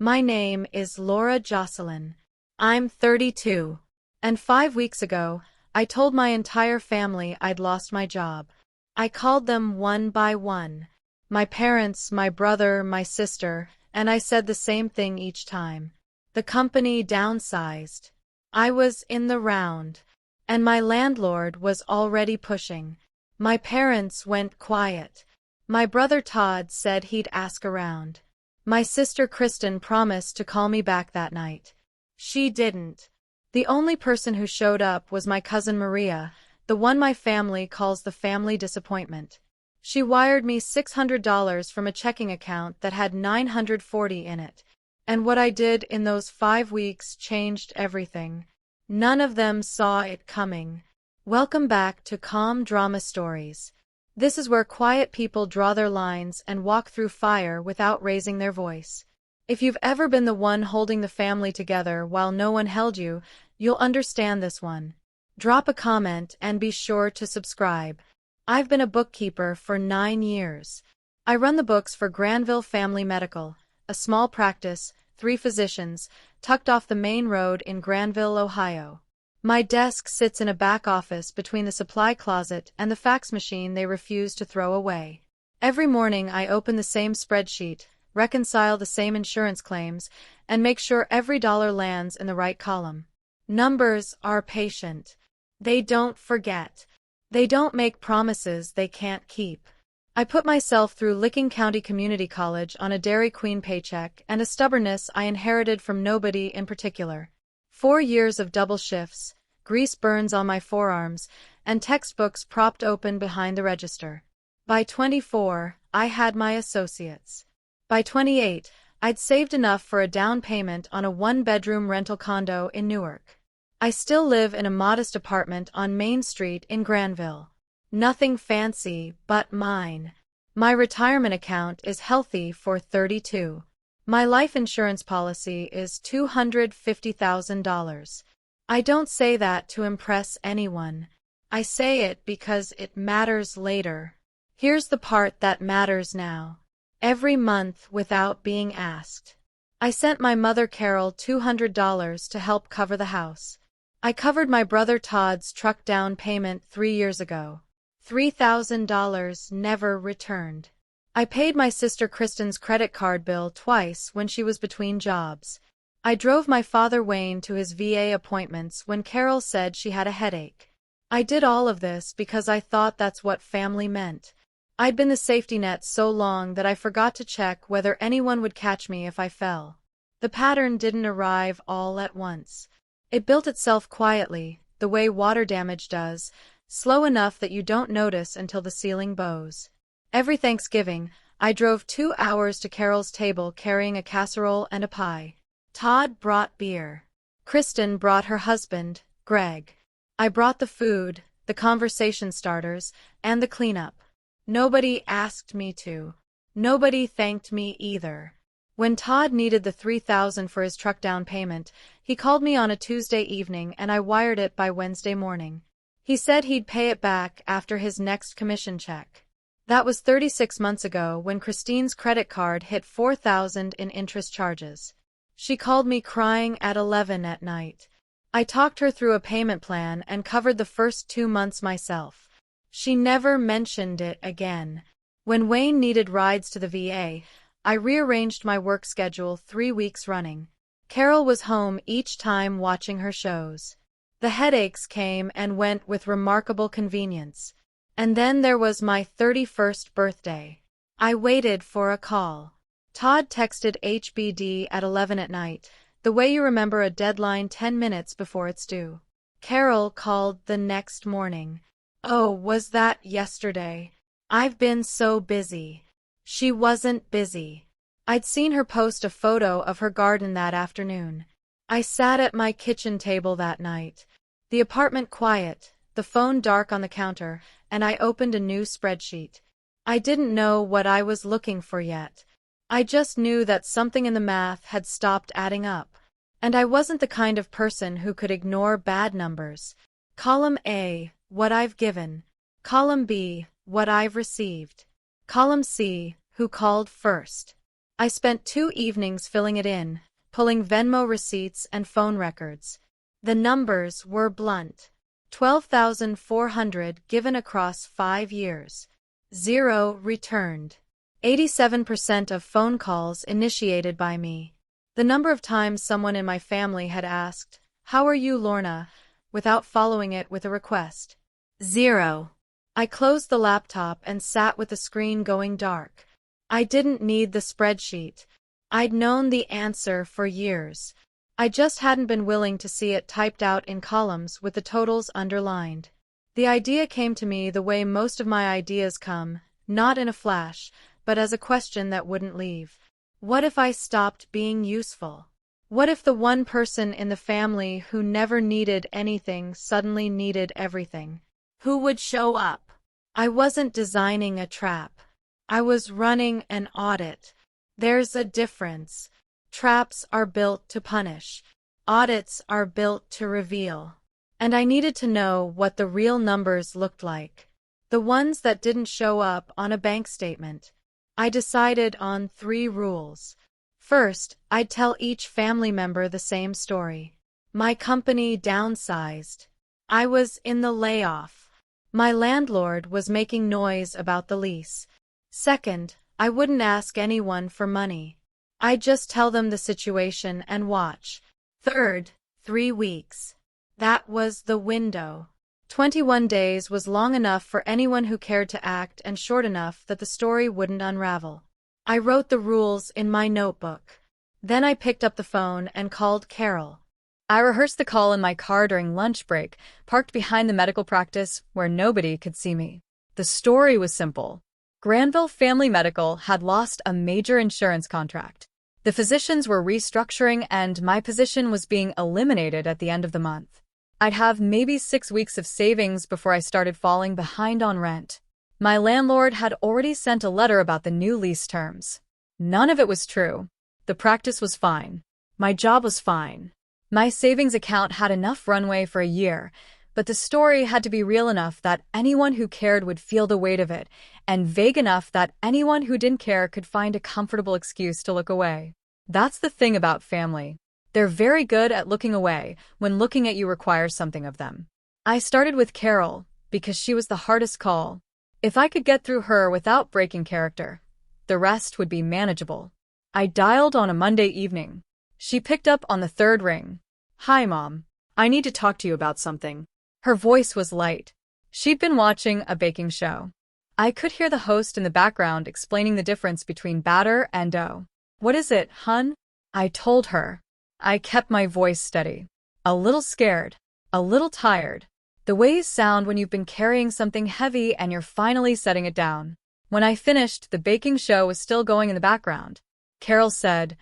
My name is Laura Jocelyn. I'm 32. And 5 weeks ago, I told my entire family I'd lost my job. I called them one by one. My parents, my brother, my sister, and I said the same thing each time. The company downsized. I was in the round. And my landlord was already pushing. My parents went quiet. My brother Todd said he'd ask around. My sister Kristen promised to call me back that night. She didn't. The only person who showed up was my cousin Maria, the one my family calls the family disappointment. She wired me $600 from a checking account that had $940 in it. And what I did in those 5 weeks changed everything. None of them saw it coming. Welcome back to Calm Drama Stories. This is where quiet people draw their lines and walk through fire without raising their voice. If you've ever been the one holding the family together while no one held you, you'll understand this one. Drop a comment and be sure to subscribe. I've been a bookkeeper for 9 years. I run the books for Granville Family Medical, a small practice, 3 physicians, tucked off the main road in Granville, Ohio. My desk sits in a back office between the supply closet and the fax machine they refuse to throw away. Every morning I open the same spreadsheet, reconcile the same insurance claims, and make sure every dollar lands in the right column. Numbers are patient. They don't forget. They don't make promises they can't keep. I put myself through Licking County Community College on a Dairy Queen paycheck and a stubbornness I inherited from nobody in particular. 4 years of double shifts, grease burns on my forearms, and textbooks propped open behind the register. By 24, I had my associates. By 28, I'd saved enough for a down payment on a 1-bedroom rental condo in Newark. I still live in a modest apartment on Main Street in Granville. Nothing fancy, but mine. My retirement account is healthy for 32. My life insurance policy is $250,000. I don't say that to impress anyone. I say it because it matters later. Here's the part that matters now. Every month without being asked. I sent my mother Carol $200 to help cover the house. I covered my brother Todd's truck down payment 3 years ago. $3,000 never returned. I paid my sister Kristen's credit card bill twice when she was between jobs. I drove my father Wayne to his VA appointments when Carol said she had a headache. I did all of this because I thought that's what family meant. I'd been the safety net so long that I forgot to check whether anyone would catch me if I fell. The pattern didn't arrive all at once. It built itself quietly, the way water damage does, slow enough that you don't notice until the ceiling bows. Every Thanksgiving, I drove 2 hours to Carol's table carrying a casserole and a pie. Todd brought beer. Kristen brought her husband, Greg. I brought the food, the conversation starters, and the cleanup. Nobody asked me to. Nobody thanked me either. When Todd needed the $3,000 for his truck down payment, he called me on a Tuesday evening and I wired it by Wednesday morning. He said he'd pay it back after his next commission check. That was 36 months ago when Christine's credit card hit $4,000 in interest charges. She called me crying at 11 at night. I talked her through a payment plan and covered the first 2 months myself. She never mentioned it again. When Wayne needed rides to the VA, I rearranged my work schedule 3 weeks running. Carol was home each time watching her shows. The headaches came and went with remarkable convenience. And then there was my 31st birthday. I waited for a call. Todd texted HBD at 11 at night, the way you remember a deadline 10 minutes before it's due. Carol called the next morning. Oh, was that yesterday? I've been so busy. She wasn't busy. I'd seen her post a photo of her garden that afternoon. I sat at my kitchen table that night. The apartment quiet, the phone dark on the counter, and I opened a new spreadsheet. I didn't know what I was looking for yet. I just knew that something in the math had stopped adding up. And I wasn't the kind of person who could ignore bad numbers. Column A, what I've given. Column B, what I've received. Column C, who called first. I spent 2 evenings filling it in, pulling Venmo receipts and phone records. The numbers were blunt. 12,400 given across 5 years. 0 returned. 87% of phone calls initiated by me. The number of times someone in my family had asked, "How are you, Lorna?" without following it with a request. 0. I closed the laptop and sat with the screen going dark. I didn't need the spreadsheet. I'd known the answer for years. I just hadn't been willing to see it typed out in columns with the totals underlined. The idea came to me the way most of my ideas come, not in a flash, but as a question that wouldn't leave. What if I stopped being useful? What if the one person in the family who never needed anything suddenly needed everything? Who would show up? I wasn't designing a trap. I was running an audit. There's a difference. Traps are built to punish. Audits are built to reveal. And I needed to know what the real numbers looked like. The ones that didn't show up on a bank statement. I decided on 3 rules. First, I'd tell each family member the same story. My company downsized. I was in the layoff. My landlord was making noise about the lease. Second, I wouldn't ask anyone for money. I'd just tell them the situation and watch. Third, 3 weeks. That was the window. 21 days was long enough for anyone who cared to act and short enough that the story wouldn't unravel. I wrote the rules in my notebook. Then I picked up the phone and called Carol. I rehearsed the call in my car during lunch break, parked behind the medical practice where nobody could see me. The story was simple. Granville Family Medical had lost a major insurance contract. The physicians were restructuring and my position was being eliminated at the end of the month. I'd have maybe 6 weeks of savings before I started falling behind on rent. My landlord had already sent a letter about the new lease terms. None of it was true. The practice was fine. My job was fine. My savings account had enough runway for a year, but the story had to be real enough that anyone who cared would feel the weight of it, and vague enough that anyone who didn't care could find a comfortable excuse to look away. That's the thing about family. They're very good at looking away when looking at you requires something of them. I started with Carol because she was the hardest call. If I could get through her without breaking character, the rest would be manageable. I dialed on a Monday evening. She picked up on the 3rd ring. "Hi, Mom. I need to talk to you about something." Her voice was light. She'd been watching a baking show. I could hear the host in the background explaining the difference between batter and dough. "What is it, hun?" I told her. I kept my voice steady. A little scared. A little tired. The way you sound when you've been carrying something heavy and you're finally setting it down. When I finished, the baking show was still going in the background. Carol said,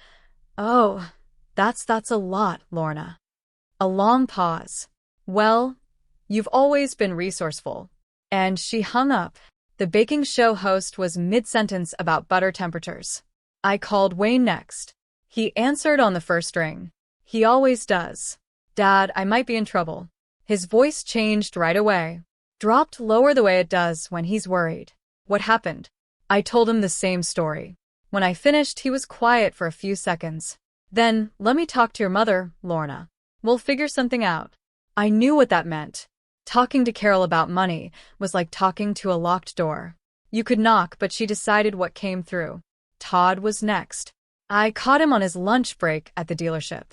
"Oh, that's a lot, Lorna." A long pause. "Well, you've always been resourceful." And she hung up. The baking show host was mid-sentence about butter temperatures. I called Wayne next. He answered on the 1st ring. He always does. "Dad, I might be in trouble." His voice changed right away. Dropped lower the way it does when he's worried. "What happened?" I told him the same story. When I finished, he was quiet for a few seconds. "Then, let me talk to your mother, Lorna. We'll figure something out." I knew what that meant. Talking to Carol about money was like talking to a locked door. You could knock, but she decided what came through. Todd was next. I caught him on his lunch break at the dealership.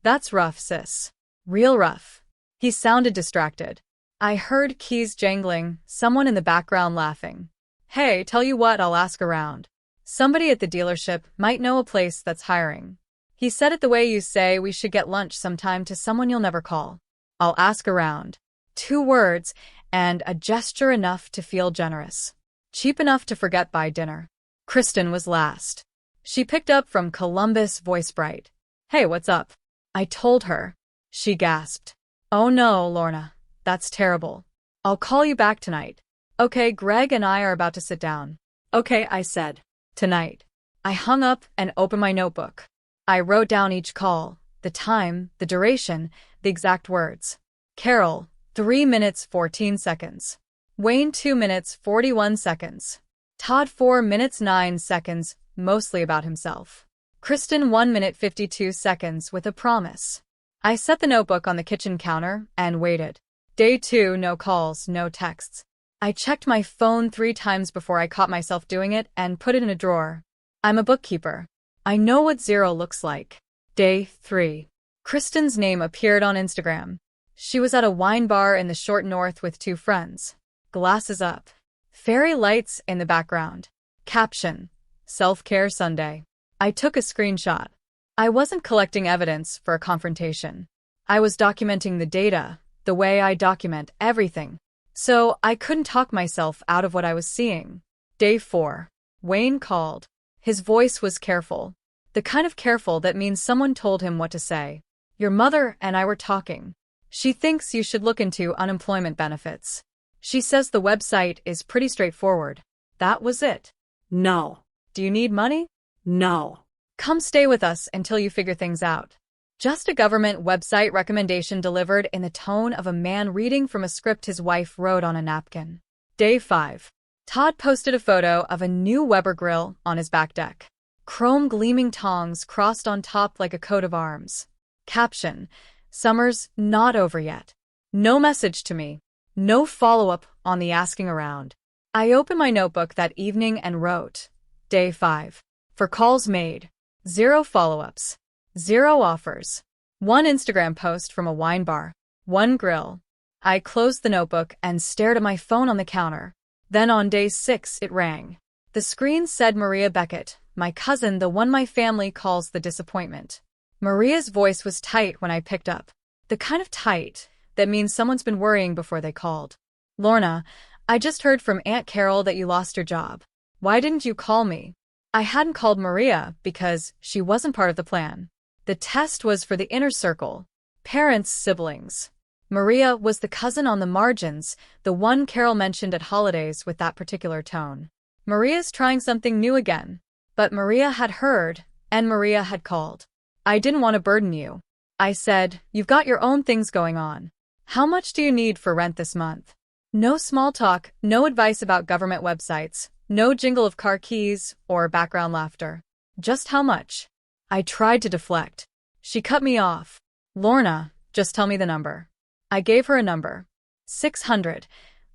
"That's rough, sis. Real rough." He sounded distracted. I heard keys jangling, someone in the background laughing. "Hey, tell you what, I'll ask around. Somebody at the dealership might know a place that's hiring." He said it the way you say we should get lunch sometime to someone you'll never call. "I'll ask around." 2 words, and a gesture enough to feel generous. Cheap enough to forget by dinner. Kristen was last. She picked up from Columbus, voice bright. "Hey, what's up?" I told her. She gasped. "Oh no, Lorna. That's terrible. I'll call you back tonight." "Okay, Greg and I are about to sit down." "Okay," I said. "Tonight." I hung up and opened my notebook. I wrote down each call, the time, the duration, the exact words. Carol, 3 minutes 14 seconds. Wayne, 2 minutes 41 seconds. Todd, 4 minutes 9 seconds. mostly about himself. Kristen 1 minute 52 seconds with a promise. I set the notebook on the kitchen counter and waited. Day 2, no calls, no texts. I checked my phone 3 times before I caught myself doing it and put it in a drawer. I'm a bookkeeper. I know what zero looks like. Day 3. Kristen's name appeared on Instagram. She was at a wine bar in the short north with 2 friends. Glasses up. Fairy lights in the background. Caption: Self-Care Sunday. I took a screenshot. I wasn't collecting evidence for a confrontation. I was documenting the data, the way I document everything. So I couldn't talk myself out of what I was seeing. Day 4. Wayne called. His voice was careful. The kind of careful that means someone told him what to say. Your mother and I were talking. She thinks you should look into unemployment benefits. She says the website is pretty straightforward. That was it. No. Do you need money? No. Come stay with us until you figure things out. Just a government website recommendation delivered in the tone of a man reading from a script his wife wrote on a napkin. Day 5. Todd posted a photo of a new Weber grill on his back deck. Chrome gleaming tongs crossed on top like a coat of arms. Caption: Summer's not over yet. No message to me. No follow-up on the asking around. I opened my notebook that evening and wrote, Day 5. For calls made. 0 follow-ups. 0 offers. 1 Instagram post from a wine bar. 1 grill. I closed the notebook and stared at my phone on the counter. Then on day 6 it rang. The screen said Maria Beckett, my cousin, the one my family calls the disappointment. Maria's voice was tight when I picked up. The kind of tight that means someone's been worrying before they called. Lorna, I just heard from Aunt Carol that you lost your job. Why didn't you call me? I hadn't called Maria because she wasn't part of the plan. The test was for the inner circle. Parents, siblings. Maria was the cousin on the margins, the one Carol mentioned at holidays with that particular tone. Maria's trying something new again. But Maria had heard, and Maria had called. I didn't want to burden you. I said, you've got your own things going on. How much do you need for rent this month? No small talk, no advice about government websites, no jingle of car keys or background laughter. Just how much? I tried to deflect. She cut me off. Lorna, just tell me the number. I gave her a number. 600.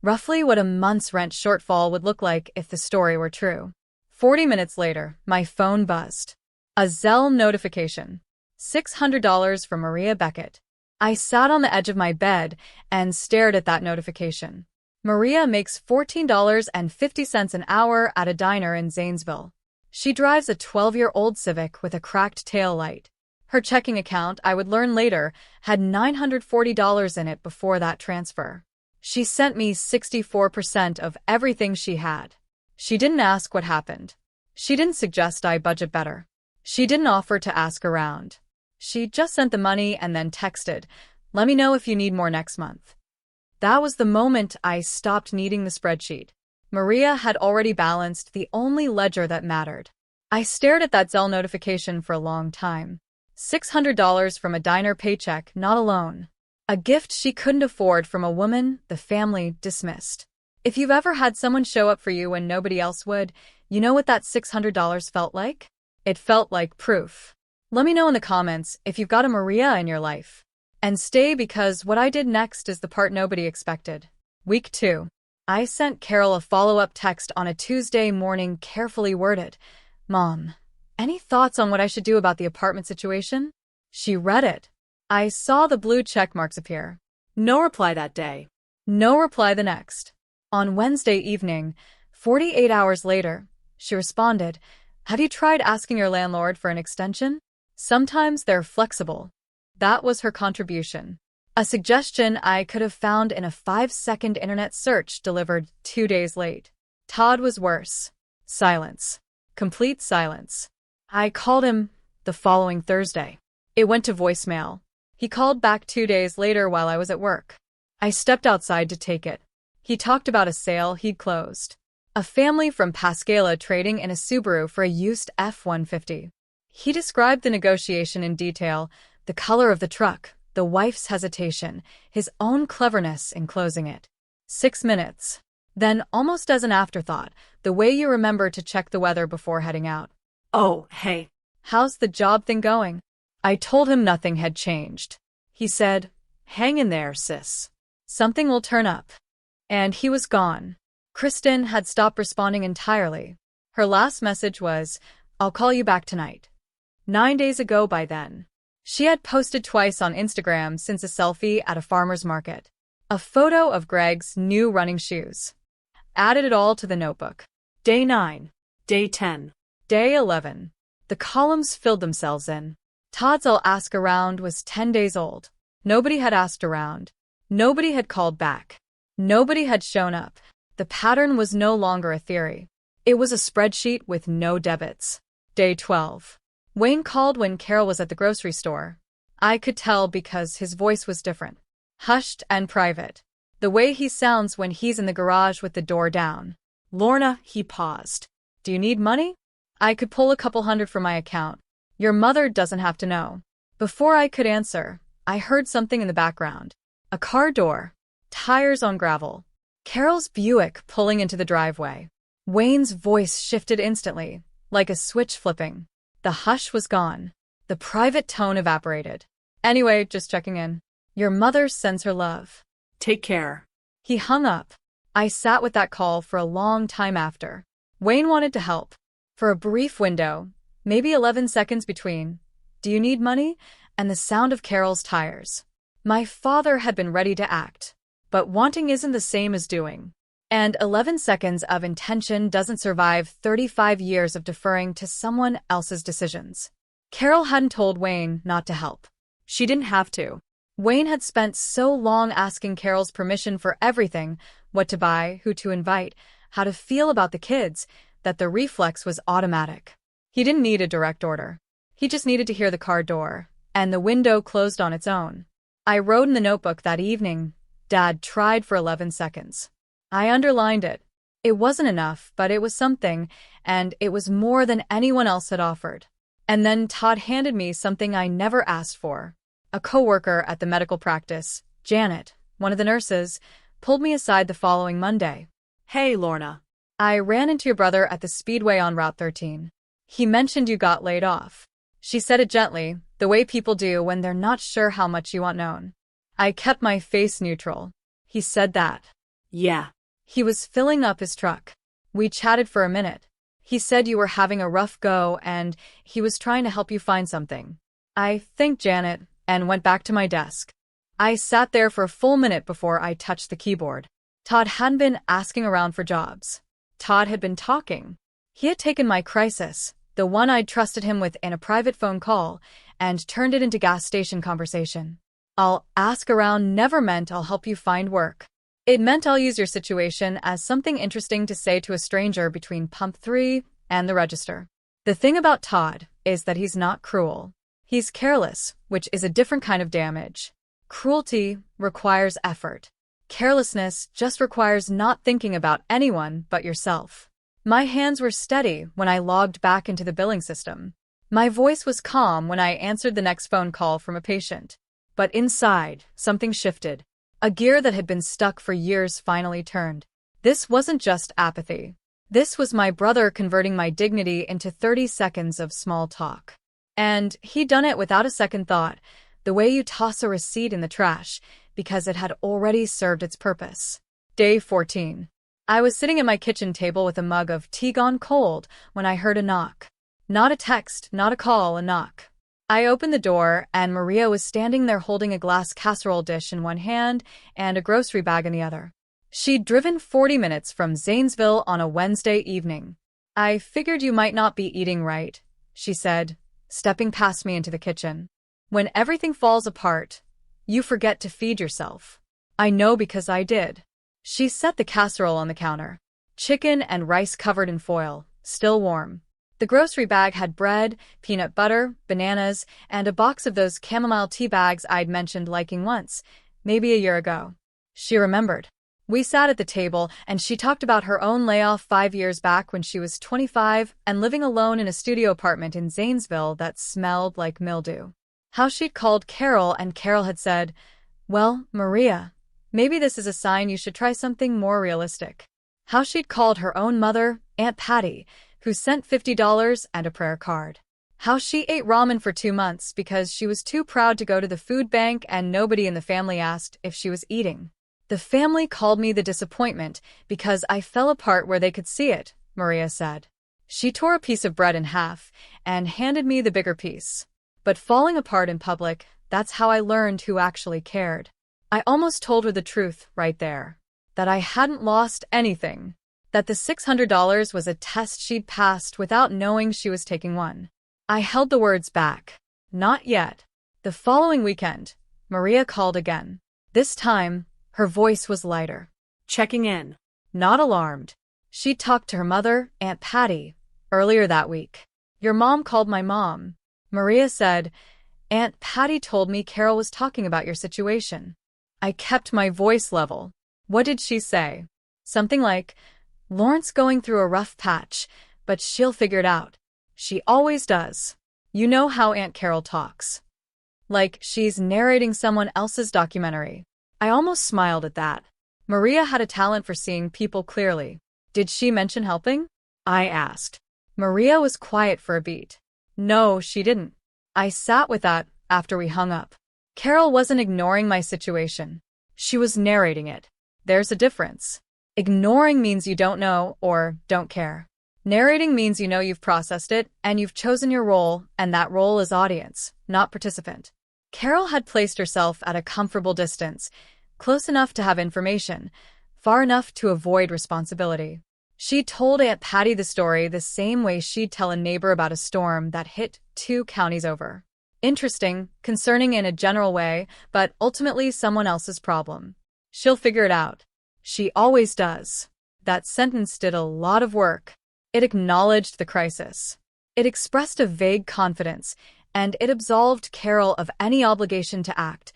Roughly what a month's rent shortfall would look like if the story were true. 40 minutes later, my phone buzzed. A Zelle notification. $600 from Maria Beckett. I sat on the edge of my bed and stared at that notification. Maria makes $14.50 an hour at a diner in Zanesville. She drives a 12-year-old Civic with a cracked tail light. Her checking account, I would learn later, had $940 in it before that transfer. She sent me 64% of everything she had. She didn't ask what happened. She didn't suggest I budget better. She didn't offer to ask around. She just sent the money and then texted, let me know if you need more next month. That was the moment I stopped needing the spreadsheet. Maria had already balanced the only ledger that mattered. I stared at that Zelle notification for a long time. $600 from a diner paycheck, not a loan. A gift she couldn't afford from a woman the family dismissed. If you've ever had someone show up for you when nobody else would, you know what that $600 felt like? It felt like proof. Let me know in the comments if you've got a Maria in your life. And stay, because what I did next is the part nobody expected. Week 2. I sent Carol a follow-up text on a Tuesday morning, carefully worded. Mom, any thoughts on what I should do about the apartment situation? She read it. I saw the blue check marks appear. No reply that day. No reply the next. On Wednesday evening, 48 hours later, she responded, have you tried asking your landlord for an extension? Sometimes they're flexible. That was her contribution. A suggestion I could have found in a 5-second internet search delivered 2 days late. Todd was worse. Silence. Complete silence. I called him the following Thursday. It went to voicemail. He called back 2 days later while I was at work. I stepped outside to take it. He talked about a sale he'd closed. A family from Pascagoula trading in a Subaru for a used F-150. He described the negotiation in detail, the color of the truck, the wife's hesitation, his own cleverness in closing it. 6 minutes. Then, almost as an afterthought, the way you remember to check the weather before heading out. Oh, hey. How's the job thing going? I told him nothing had changed. He said, hang in there, sis. Something will turn up. And he was gone. Kristen had stopped responding entirely. Her last message was, I'll call you back tonight. 9 days ago by then. She had posted twice on Instagram since a selfie at a farmer's market. A photo of Greg's new running shoes. Added it all to the notebook. Day 9. Day 10. Day 11. The columns filled themselves in. Todd's I'll ask around was 10 days old. Nobody had asked around. Nobody had called back. Nobody had shown up. The pattern was no longer a theory. It was a spreadsheet with no debits. Day 12. Wayne called when Carol was at the grocery store. I could tell because his voice was different. Hushed and private. The way he sounds when he's in the garage with the door down. Lorna, he paused. Do you need money? I could pull a couple hundred from my account. Your mother doesn't have to know. Before I could answer, I heard something in the background. A car door. Tires on gravel. Carol's Buick pulling into the driveway. Wayne's voice shifted instantly, like a switch flipping. The hush was gone. The private tone evaporated. Anyway, just checking in. Your mother sends her love. Take care. He hung up. I sat with that call for a long time after. Wayne wanted to help. For a brief window, maybe 11 seconds between, do you need money? And the sound of Carol's tires. My father had been ready to act. But wanting isn't the same as doing. And 11 seconds of intention doesn't survive 35 years of deferring to someone else's decisions. Carol hadn't told Wayne not to help. She didn't have to. Wayne had spent so long asking Carol's permission for everything, what to buy, who to invite, how to feel about the kids, that the reflex was automatic. He didn't need a direct order. He just needed to hear the car door, and the window closed on its own. I wrote in the notebook that evening, Dad tried for 11 seconds. I underlined it. It wasn't enough, but it was something, and it was more than anyone else had offered. And then Todd handed me something I never asked for. A coworker at the medical practice, Janet, one of the nurses, pulled me aside the following Monday. Hey, Lorna. I ran into your brother at the Speedway on Route 13. He mentioned you got laid off. She said it gently, the way people do when they're not sure how much you want known. I kept my face neutral. He said that. Yeah. He was filling up his truck. We chatted for a minute. He said you were having a rough go and he was trying to help you find something. I thanked Janet and went back to my desk. I sat there for a full minute before I touched the keyboard. Todd hadn't been asking around for jobs. Todd had been talking. He had taken my crisis, the one I'd trusted him with in a private phone call, and turned it into gas station conversation. I'll ask around never meant I'll help you find work. It meant I'll use your situation as something interesting to say to a stranger between pump 3 and the register. The thing about Todd is that he's not cruel. He's careless, which is a different kind of damage. Cruelty requires effort. Carelessness just requires not thinking about anyone but yourself. My hands were steady when I logged back into the billing system. My voice was calm when I answered the next phone call from a patient. But inside, something shifted. A gear that had been stuck for years finally turned. This wasn't just apathy. This was my brother converting my dignity into 30 seconds of small talk. And he'd done it without a second thought, the way you toss a receipt in the trash, because it had already served its purpose. Day 14. I was sitting at my kitchen table with a mug of tea gone cold when I heard a knock. Not a text, not a call, a knock. I opened the door, and Maria was standing there holding a glass casserole dish in one hand and a grocery bag in the other. She'd driven 40 minutes from Zanesville on a Wednesday evening. I figured you might not be eating right, she said, stepping past me into the kitchen. When everything falls apart, you forget to feed yourself. I know because I did. She set the casserole on the counter. Chicken and rice covered in foil, still warm. The grocery bag had bread, peanut butter, bananas, and a box of those chamomile tea bags I'd mentioned liking once, maybe a year ago. She remembered. We sat at the table, and she talked about her own layoff 5 years back when she was 25 and living alone in a studio apartment in Zanesville that smelled like mildew. How she'd called Carol, and Carol had said, "Well, Maria, maybe this is a sign you should try something more realistic." How she'd called her own mother, Aunt Patty, who sent $50 and a prayer card. How she ate ramen for 2 months because she was too proud to go to the food bank and nobody in the family asked if she was eating. The family called me the disappointment because I fell apart where they could see it, Maria said. She tore a piece of bread in half and handed me the bigger piece. But falling apart in public, that's how I learned who actually cared. I almost told her the truth right there. That I hadn't lost anything. That the $600 was a test she'd passed without knowing she was taking one. I held the words back. Not yet. The following weekend, Maria called again. This time, her voice was lighter. Checking in. Not alarmed. She'd talked to her mother, Aunt Patty, earlier that week. Your mom called my mom. Maria said, Aunt Patty told me Carol was talking about your situation. I kept my voice level. What did she say? Something like, Lauren's going through a rough patch, but she'll figure it out. She always does. You know how Aunt Carol talks. Like she's narrating someone else's documentary. I almost smiled at that. Maria had a talent for seeing people clearly. Did she mention helping? I asked. Maria was quiet for a beat. No, she didn't. I sat with that after we hung up. Carol wasn't ignoring my situation. She was narrating it. There's a difference. Ignoring means you don't know or don't care. Narrating means you know you've processed it and you've chosen your role, and that role is audience, not participant. Carol had placed herself at a comfortable distance, close enough to have information, far enough to avoid responsibility. She told Aunt Patty the story the same way she'd tell a neighbor about a storm that hit 2 counties over. Interesting, concerning in a general way, but ultimately someone else's problem. She'll figure it out. She always does. That sentence did a lot of work. It acknowledged the crisis. It expressed a vague confidence, and it absolved Carol of any obligation to act,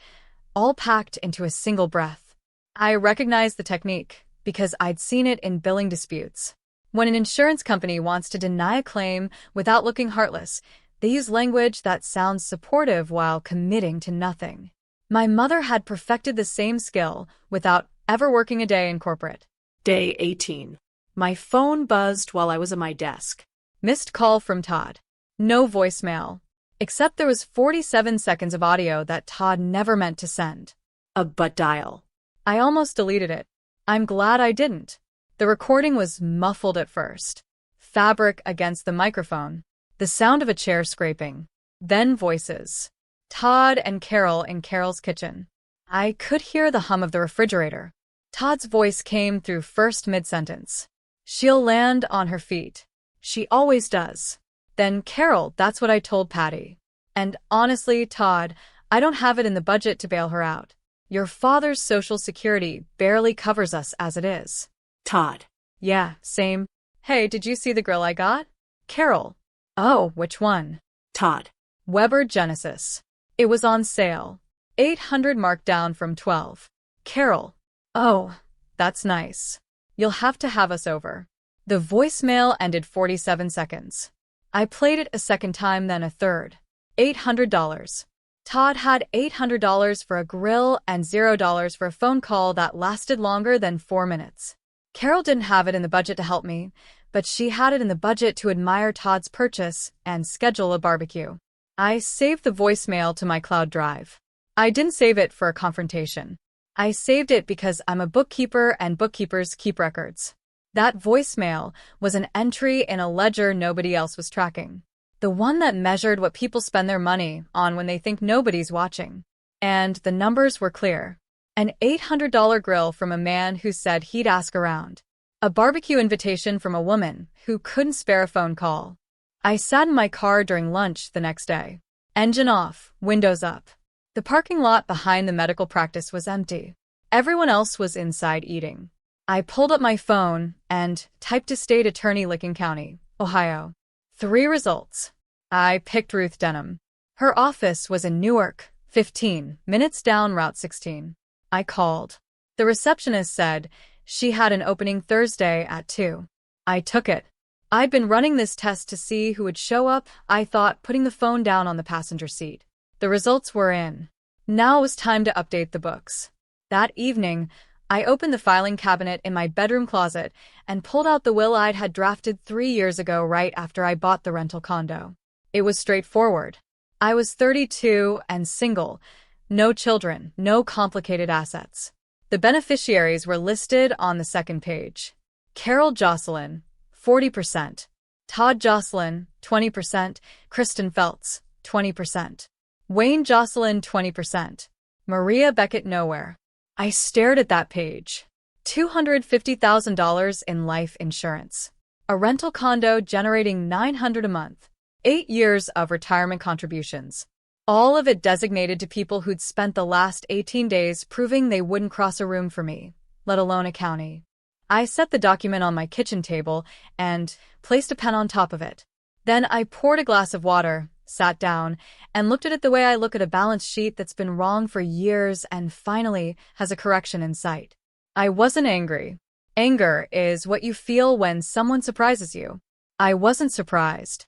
all packed into a single breath. I recognized the technique because I'd seen it in billing disputes. When an insurance company wants to deny a claim without looking heartless, they use language that sounds supportive while committing to nothing. My mother had perfected the same skill without ever working a day in corporate. Day 18. My phone buzzed while I was at my desk. Missed call from Todd. No voicemail. Except there was 47 seconds of audio that Todd never meant to send. A butt dial. I almost deleted it. I'm glad I didn't. The recording was muffled at first. Fabric against the microphone. The sound of a chair scraping. Then voices. Todd and Carol in Carol's kitchen. I could hear the hum of the refrigerator. Todd's voice came through first mid-sentence. She'll land on her feet. She always does. Then Carol, that's what I told Patty. And honestly, Todd, I don't have it in the budget to bail her out. Your father's Social Security barely covers us as it is. Todd. Yeah, same. Hey, did you see the grill I got? Carol. Oh, which one? Todd. Weber Genesis. It was on sale. 800 marked down from 12. Carol. Oh, that's nice. You'll have to have us over. The voicemail ended 47 seconds. I played it a second time, then a third. $800. Todd had $800 for a grill and $0 for a phone call that lasted longer than 4 minutes. Carol didn't have it in the budget to help me, but she had it in the budget to admire Todd's purchase and schedule a barbecue. I saved the voicemail to my cloud drive. I didn't save it for a confrontation. I saved it because I'm a bookkeeper and bookkeepers keep records. That voicemail was an entry in a ledger nobody else was tracking. The one that measured what people spend their money on when they think nobody's watching. And the numbers were clear. An $800 grill from a man who said he'd ask around. A barbecue invitation from a woman who couldn't spare a phone call. I sat in my car during lunch the next day. Engine off, windows up. The parking lot behind the medical practice was empty. Everyone else was inside eating. I pulled up my phone and typed to State Attorney Licking County, Ohio. 3 results. I picked Ruth Denham. Her office was in Newark, 15 minutes down Route 16. I called. The receptionist said she had an opening Thursday at 2. I took it. I'd been running this test to see who would show up, I thought, putting the phone down on the passenger seat. The results were in. Now it was time to update the books. That evening, I opened the filing cabinet in my bedroom closet and pulled out the will I'd had drafted 3 years ago right after I bought the rental condo. It was straightforward. I was 32 and single, no children, no complicated assets. The beneficiaries were listed on the second page. Carol Jocelyn, 40%. Todd Jocelyn, 20%. Kristen Feltz, 20%. Wayne Jocelyn, 20%. Maria Beckett nowhere. I stared at that page. $250,000 in life insurance. A rental condo generating $900 a month. 8 years of retirement contributions. All of it designated to people who'd spent the last 18 days proving they wouldn't cross a room for me, let alone a county. I set the document on my kitchen table and placed a pen on top of it. Then I poured a glass of water, sat down, and looked at it the way I look at a balance sheet that's been wrong for years and finally has a correction in sight. I wasn't angry. Anger is what you feel when someone surprises you. I wasn't surprised.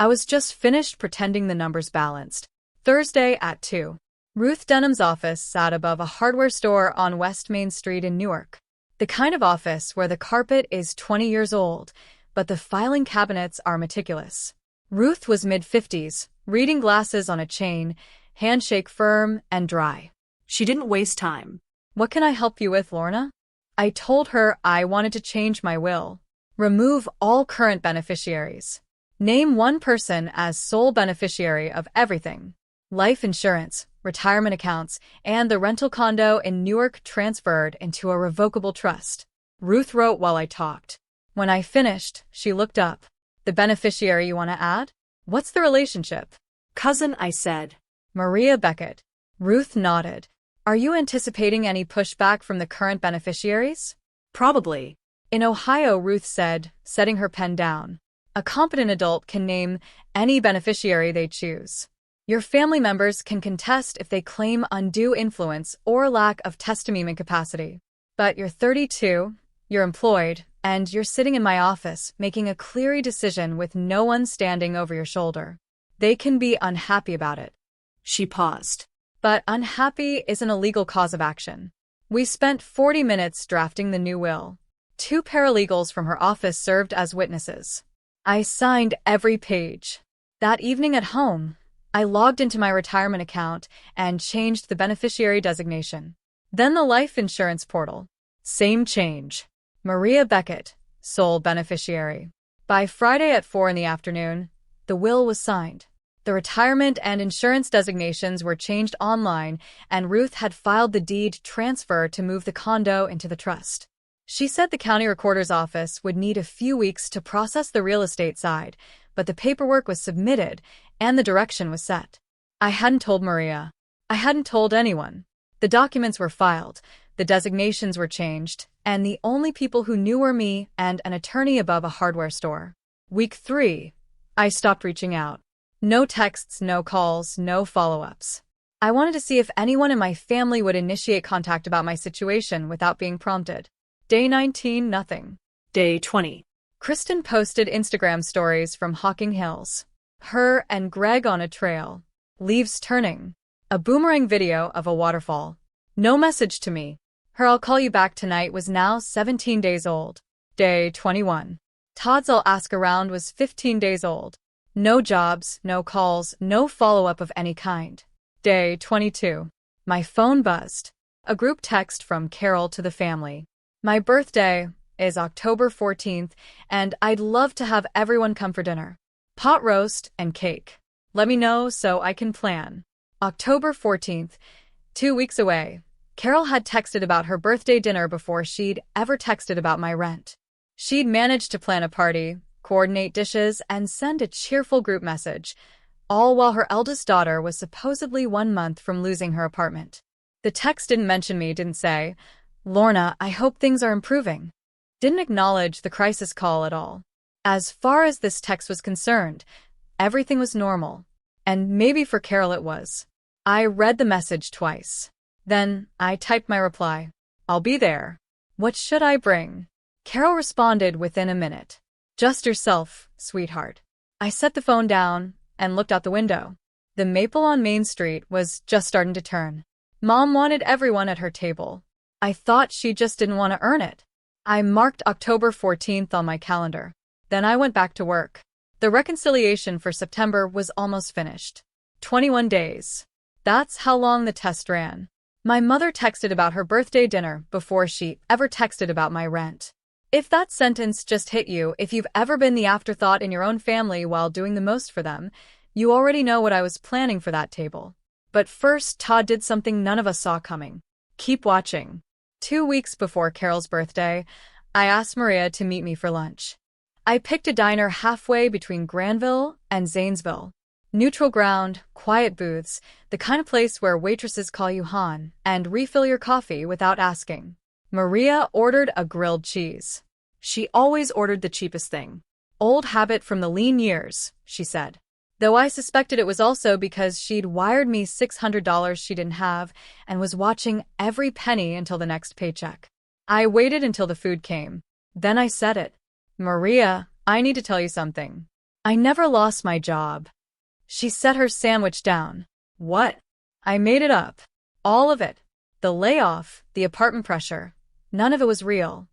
I was just finished pretending the numbers balanced. Thursday at 2. Ruth Denham's office sat above a hardware store on West Main Street in Newark. The kind of office where the carpet is 20 years old, but the filing cabinets are meticulous. Ruth was mid-50s, reading glasses on a chain, handshake firm and dry. She didn't waste time. What can I help you with, Lorna? I told her I wanted to change my will. Remove all current beneficiaries. Name one person as sole beneficiary of everything. Life insurance, retirement accounts, and the rental condo in Newark transferred into a revocable trust. Ruth wrote while I talked. When I finished, she looked up. The beneficiary you want to add? What's the relationship? Cousin, I said. Maria Beckett. Ruth nodded. Are you anticipating any pushback from the current beneficiaries? Probably. In Ohio, Ruth said, setting her pen down. A competent adult can name any beneficiary they choose. Your family members can contest if they claim undue influence or lack of testimony capacity. But you're 32, you're employed, and you're sitting in my office making a clear decision with no one standing over your shoulder. They can be unhappy about it. She paused. But unhappy isn't a legal cause of action. We spent 40 minutes drafting the new will. 2 paralegals from her office served as witnesses. I signed every page. That evening at home, I logged into my retirement account and changed the beneficiary designation. Then the life insurance portal. Same change. Maria Beckett, sole beneficiary. By Friday at 4 in the afternoon, the will was signed. The retirement and insurance designations were changed online, and Ruth had filed the deed transfer to move the condo into the trust. She said the county recorder's office would need a few weeks to process the real estate side, but the paperwork was submitted and the direction was set. I hadn't told Maria. I hadn't told anyone. The documents were filed, the designations were changed, and the only people who knew were me and an attorney above a hardware store. Week 3. I stopped reaching out. No texts, no calls, no follow-ups. I wanted to see if anyone in my family would initiate contact about my situation without being prompted. Day 19, nothing. Day 20. Kristen posted Instagram stories from Hocking Hills. Her and Greg on a trail. Leaves turning. A boomerang video of a waterfall. No message to me. Her I'll call you back tonight was now 17 days old. Day 21. Todd's I'll ask around was 15 days old. No jobs, no calls, no follow-up of any kind. Day 22. My phone buzzed. A group text from Carol to the family. My birthday is October 14th, and I'd love to have everyone come for dinner. Pot roast and cake. Let me know so I can plan. October 14th, 2 weeks away. Carol had texted about her birthday dinner before she'd ever texted about my rent. She'd managed to plan a party, coordinate dishes, and send a cheerful group message, all while her eldest daughter was supposedly 1 month from losing her apartment. The text didn't mention me, didn't say, Lorna, I hope things are improving. Didn't acknowledge the crisis call at all. As far as this text was concerned, everything was normal. And maybe for Carol it was. I read the message twice. Then I typed my reply. I'll be there. What should I bring? Carol responded within a minute. Just yourself, sweetheart. I set the phone down and looked out the window. The maple on Main Street was just starting to turn. Mom wanted everyone at her table. I thought she just didn't want to earn it. I marked October 14th on my calendar. Then I went back to work. The reconciliation for September was almost finished. 21 days. That's how long the test ran. My mother texted about her birthday dinner before she ever texted about my rent. If that sentence just hit you, if you've ever been the afterthought in your own family while doing the most for them, you already know what I was planning for that table. But first, Todd did something none of us saw coming. Keep watching. 2 weeks before Carol's birthday, I asked Maria to meet me for lunch. I picked a diner halfway between Granville and Zanesville. Neutral ground, quiet booths, the kind of place where waitresses call you hon and refill your coffee without asking. Maria ordered a grilled cheese. She always ordered the cheapest thing. Old habit from the lean years, she said. Though I suspected it was also because she'd wired me $600 she didn't have and was watching every penny until the next paycheck. I waited until the food came. Then I said it. Maria, I need to tell you something. I never lost my job. She set her sandwich down. What? I made it up. All of it. The layoff, the apartment pressure. None of it was real.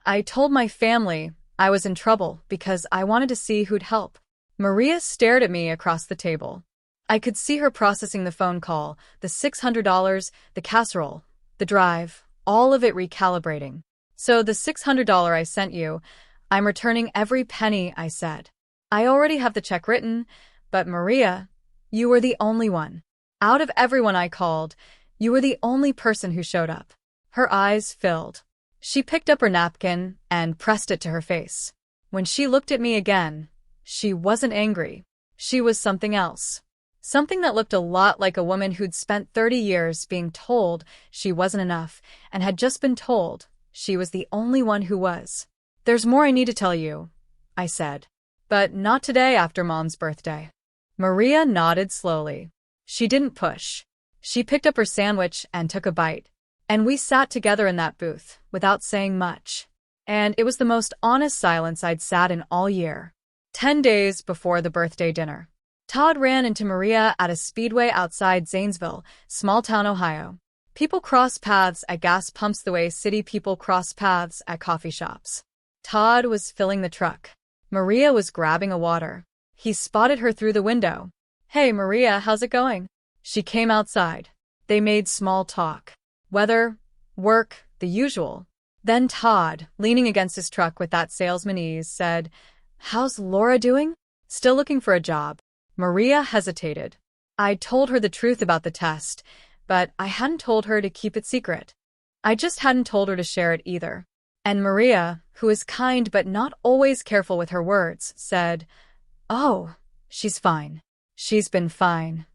I told my family I was in trouble because I wanted to see who'd help. Maria stared at me across the table. I could see her processing the phone call, the $600, the casserole, the drive, all of it recalibrating. So the $600 I sent you, I'm returning every penny, I said. I already have the check written, but Maria, you were the only one. Out of everyone I called, you were the only person who showed up. Her eyes filled. She picked up her napkin and pressed it to her face. When she looked at me again, she wasn't angry. She was something else. Something that looked a lot like a woman who'd spent 30 years being told she wasn't enough and had just been told she was the only one who was. There's more I need to tell you, I said. But not today after Mom's birthday. Maria nodded slowly. She didn't push. She picked up her sandwich and took a bite. And we sat together in that booth without saying much. And it was the most honest silence I'd sat in all year. 10 days before the birthday dinner, Todd ran into Maria at a speedway outside Zanesville, small-town Ohio. People cross paths at gas pumps the way city people cross paths at coffee shops. Todd was filling the truck. Maria was grabbing a water. He spotted her through the window. Hey, Maria, how's it going? She came outside. They made small talk. Weather, work, the usual. Then Todd, leaning against his truck with that salesman ease, said, How's Laura doing? Still looking for a job. Maria hesitated. I told her the truth about the test, but I hadn't told her to keep it secret. I just hadn't told her to share it either. And Maria, who is kind but not always careful with her words, said, Oh, she's fine. She's been fine.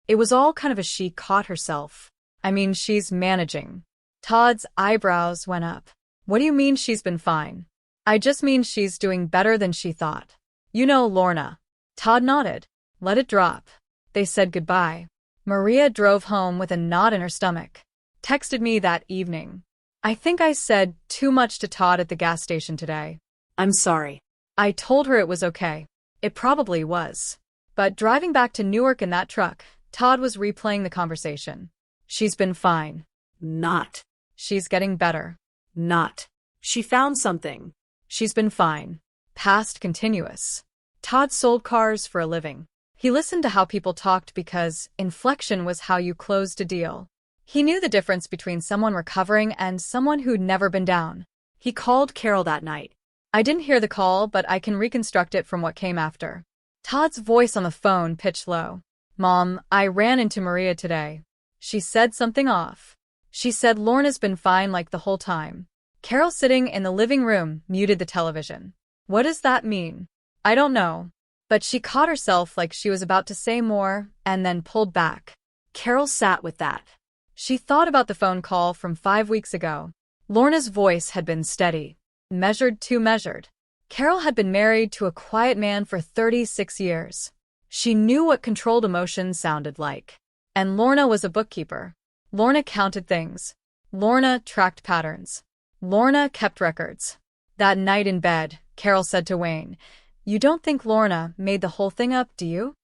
It was all kind of a she caught herself. I mean, she's managing. Todd's eyebrows went up. What do you mean she's been fine? I just mean she's doing better than she thought. You know Lorna. Todd nodded. Let it drop. They said goodbye. Maria drove home with a knot in her stomach. Texted me that evening. I think I said too much to Todd at the gas station today. I'm sorry. I told her it was okay. It probably was. But driving back to Newark in that truck, Todd was replaying the conversation. She's been fine. Not. She's getting better. Not. She found something. She's been fine. Past continuous. Todd sold cars for a living. He listened to how people talked because inflection was how you closed a deal. He knew the difference between someone recovering and someone who'd never been down. He called Carol that night. I didn't hear the call, but I can reconstruct it from what came after. Todd's voice on the phone pitched low. Mom, I ran into Maria today. She said something off. She said Lorna's been fine like the whole time. Carol, sitting in the living room, muted the television. What does that mean? I don't know. But she caught herself like she was about to say more, and then pulled back. Carol sat with that. She thought about the phone call from 5 weeks ago. Lorna's voice had been steady. Measured to measured. Carol had been married to a quiet man for 36 years. She knew what controlled emotions sounded like. And Lorna was a bookkeeper. Lorna counted things. Lorna tracked patterns. Lorna kept records. That night in bed, Carol said to Wayne, You don't think Lorna made the whole thing up, do you?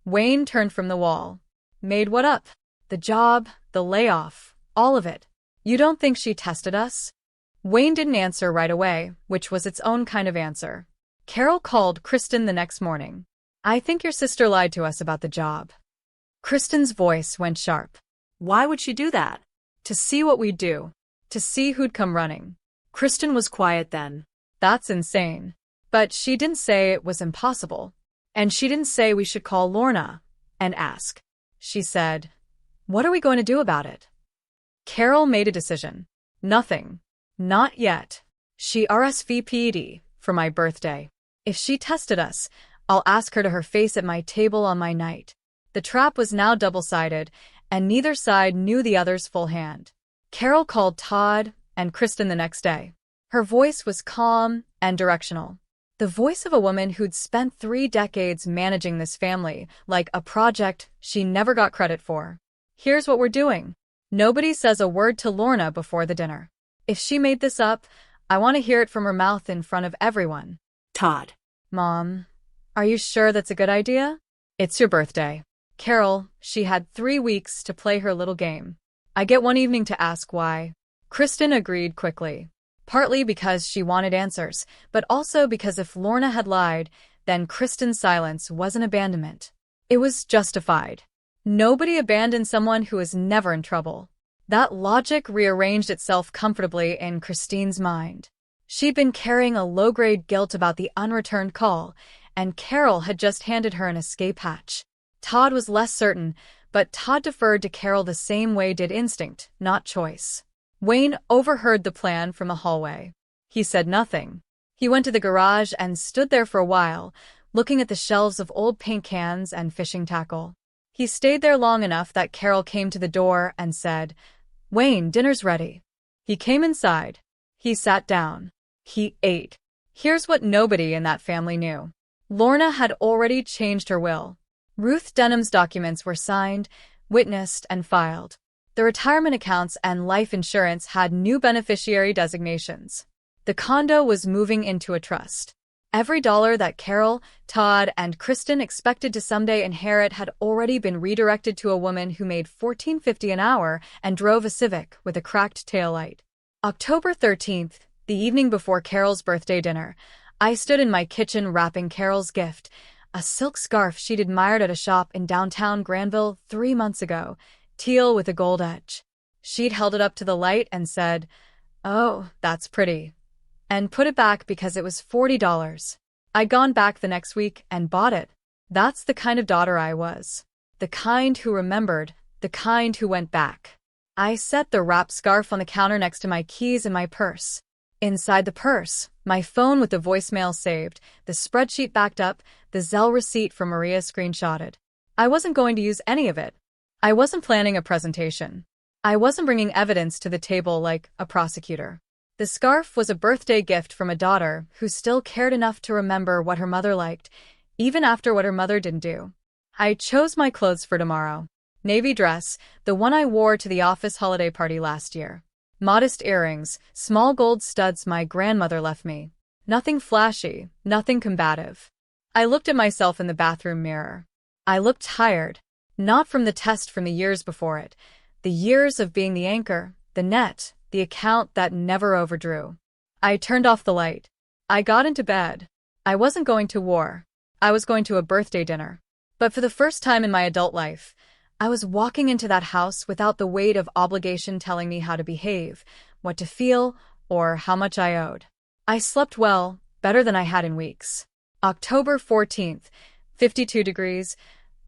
Wayne turned from the wall. Made what up? The job, the layoff, all of it. You don't think she tested us? Wayne didn't answer right away, which was its own kind of answer. Carol called Kristen the next morning. I think your sister lied to us about the job. Kristen's voice went sharp. Why would she do that? To see what we'd do. To see who'd come running. Kristen was quiet then. That's insane. But she didn't say it was impossible. And she didn't say we should call Lorna and ask. She said, what are we going to do about it? Carol made a decision. Nothing. Not yet. She RSVP'd for my birthday. If she tested us, I'll ask her to her face at my table on my night. The trap was now double-sided, and neither side knew the other's full hand. Carol called Todd and Kristen the next day. Her voice was calm and directional. The voice of a woman who'd spent 3 decades managing this family, like a project she never got credit for. Here's what we're doing. Nobody says a word to Lorna before the dinner. If she made this up, I want to hear it from her mouth in front of everyone. Todd. Mom, are you sure that's a good idea? It's your birthday. Carol, she had 3 weeks to play her little game. I get one evening to ask why. Kristen agreed quickly. Partly because she wanted answers, but also because if Lorna had lied, then Kristen's silence wasn't abandonment. It was justified. Nobody abandoned someone who was never in trouble. That logic rearranged itself comfortably in Christine's mind. She'd been carrying a low-grade guilt about the unreturned call, and Carol had just handed her an escape hatch. Todd was less certain, but Todd deferred to Carol the same way did instinct, not choice. Wayne overheard the plan from the hallway. He said nothing. He went to the garage and stood there for a while, looking at the shelves of old paint cans and fishing tackle. He stayed there long enough that Carol came to the door and said, Wayne, dinner's ready. He came inside. He sat down. He ate. Here's what nobody in that family knew. Lorna had already changed her will. Ruth Denham's documents were signed, witnessed, and filed. The retirement accounts and life insurance had new beneficiary designations. The condo was moving into a trust. Every dollar that Carol, Todd, and Kristen expected to someday inherit had already been redirected to a woman who made $14.50 an hour and drove a Civic with a cracked taillight. October 13th, the evening before Carol's birthday dinner, I stood in my kitchen wrapping Carol's gift, a silk scarf she'd admired at a shop in downtown Granville 3 months ago, teal with a gold edge. She'd held it up to the light and said, "Oh, that's pretty," and put it back because it was $40. I'd gone back the next week and bought it. That's the kind of daughter I was. The kind who remembered, the kind who went back. I set the wrapped scarf on the counter next to my keys and my purse. Inside the purse, my phone with the voicemail saved, the spreadsheet backed up, the Zelle receipt from Maria screenshotted. I wasn't going to use any of it. I wasn't planning a presentation. I wasn't bringing evidence to the table like a prosecutor. The scarf was a birthday gift from a daughter who still cared enough to remember what her mother liked, even after what her mother didn't do. I chose my clothes for tomorrow. Navy dress, the one I wore to the office holiday party last year. Modest earrings, small gold studs my grandmother left me. Nothing flashy, nothing combative. I looked at myself in the bathroom mirror. I looked tired, not from the test from the years before it, the years of being the anchor, the net, the account that never overdrew. I turned off the light. I got into bed. I wasn't going to war. I was going to a birthday dinner. But for the first time in my adult life, I was walking into that house without the weight of obligation telling me how to behave, what to feel, or how much I owed. I slept well, better than I had in weeks. October 14th, 52 degrees,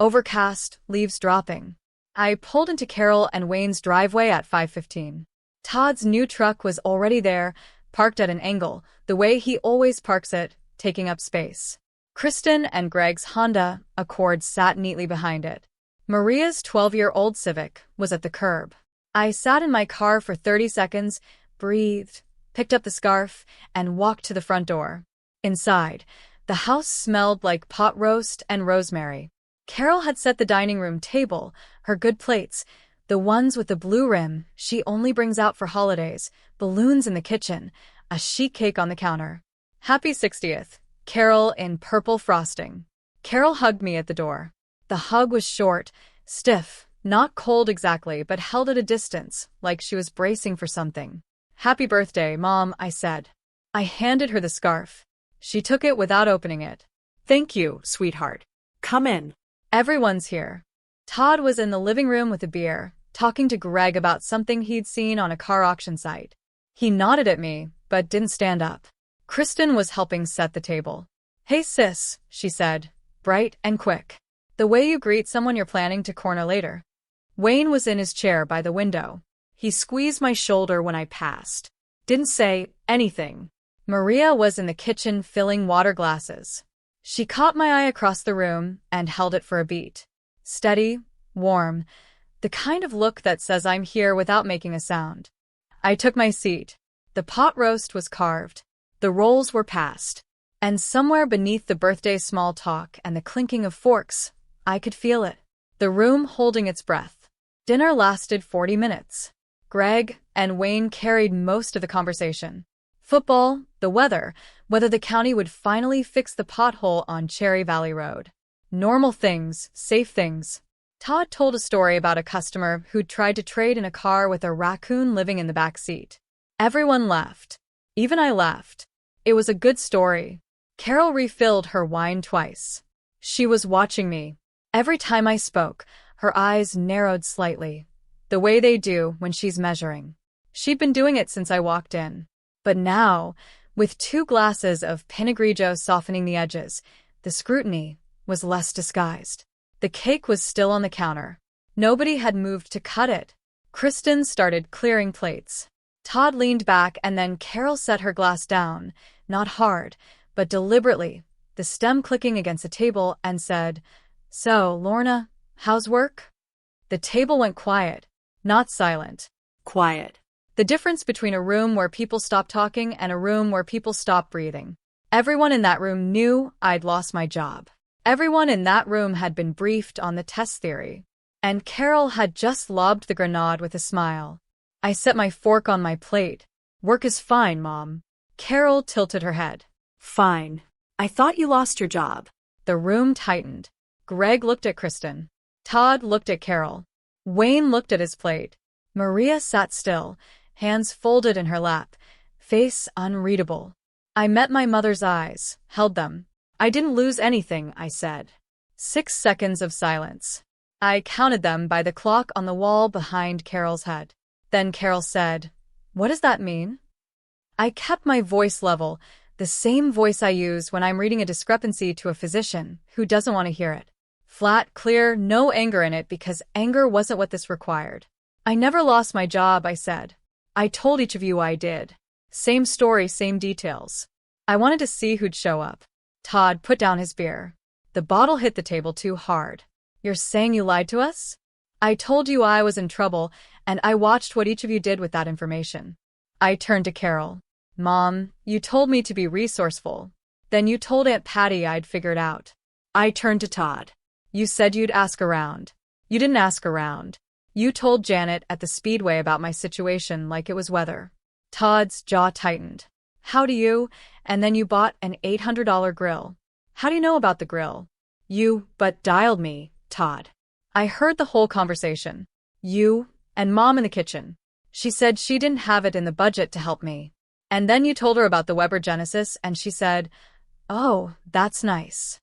overcast, leaves dropping. I pulled into Carol and Wayne's driveway at 5:15. Todd's new truck was already there, parked at an angle, the way he always parks it, taking up space. Kristen and Greg's Honda Accord sat neatly behind it. Maria's 12-year-old Civic was at the curb. I sat in my car for 30 seconds, breathed, picked up the scarf, and walked to the front door. Inside, the house smelled like pot roast and rosemary. Carol had set the dining room table, her good plates, the ones with the blue rim she only brings out for holidays, balloons in the kitchen, a sheet cake on the counter. Happy 60th, Carol in purple frosting. Carol hugged me at the door. The hug was short, stiff, Not cold exactly, but held at a distance, like she was bracing for something. "Happy birthday, Mom," I said. I handed her the scarf. She took it without opening it. Thank you, sweetheart. Come in. Everyone's here. Todd was in the living room with a beer, talking to Greg about something he'd seen on a car auction site. He nodded at me, but didn't stand up. Kristen was helping set the table. "Hey sis," she said, bright and quick. "The way you greet someone you're planning to corner later." Wayne was in his chair by the window. He squeezed my shoulder when I passed. Didn't say anything. Maria was in the kitchen filling water glasses. She caught my eye across the room and held it for a beat. Steady, warm, the kind of look that says I'm here without making a sound. I took my seat. The pot roast was carved. The rolls were passed. And somewhere beneath the birthday small talk and the clinking of forks, I could feel it. The room holding its breath. Dinner lasted 40 minutes. Greg and Wayne carried most of the conversation. Football, the weather, whether the county would finally fix the pothole on Cherry Valley Road. Normal things, safe things. Todd told a story about a customer who'd tried to trade in a car with a raccoon living in the back seat. Everyone laughed. Even I laughed. It was a good story. Carol refilled her wine twice. She was watching me. Every time I spoke, her eyes narrowed slightly, the way they do when she's measuring. She'd been doing it since I walked in. But now, with 2 glasses of Pinot Grigio softening the edges, the scrutiny was less disguised. The cake was still on the counter. Nobody had moved to cut it. Kristen started clearing plates. Todd leaned back and then Carol set her glass down, not hard, but deliberately, the stem clicking against the table, and said, "So, Lorna, how's work?" The table went quiet, not silent. Quiet. The difference between a room where people stop talking and a room where people stop breathing. Everyone in that room knew I'd lost my job. Everyone in that room had been briefed on the test theory. And Carol had just lobbed the grenade with a smile. I set my fork on my plate. "Work is fine, Mom." Carol tilted her head. Fine. I thought you lost your job. The room tightened. Greg looked at Kristen. Todd looked at Carol. Wayne looked at his plate. Maria sat still, hands folded in her lap, face unreadable. I met my mother's eyes, held them. "I didn't lose anything," I said. 6 seconds of silence. I counted them by the clock on the wall behind Carol's head. Then Carol said, "What does that mean?" I kept my voice level, the same voice I use when I'm reading a discrepancy to a physician who doesn't want to hear it. Flat, clear, no anger in it, because anger wasn't what this required. "I never lost my job," I said. "I told each of you I did. Same story, same details. I wanted to see who'd show up." Todd put down his beer. The bottle hit the table too hard. "You're saying you lied to us?" "I told you I was in trouble, and I watched what each of you did with that information." I turned to Carol. "Mom, you told me to be resourceful. Then you told Aunt Patty I'd figured out." I turned to Todd. "You said you'd ask around. You didn't ask around. You told Janet at the Speedway about my situation like it was weather." Todd's jaw tightened. "How do you? And then you bought an $800 grill. How do you know about the grill?" "You but dialed me, Todd." I heard the whole conversation. "You and Mom in the kitchen. She said she didn't have it in the budget to help me. And then you told her about the Weber Genesis and she said, 'Oh, that's nice.'"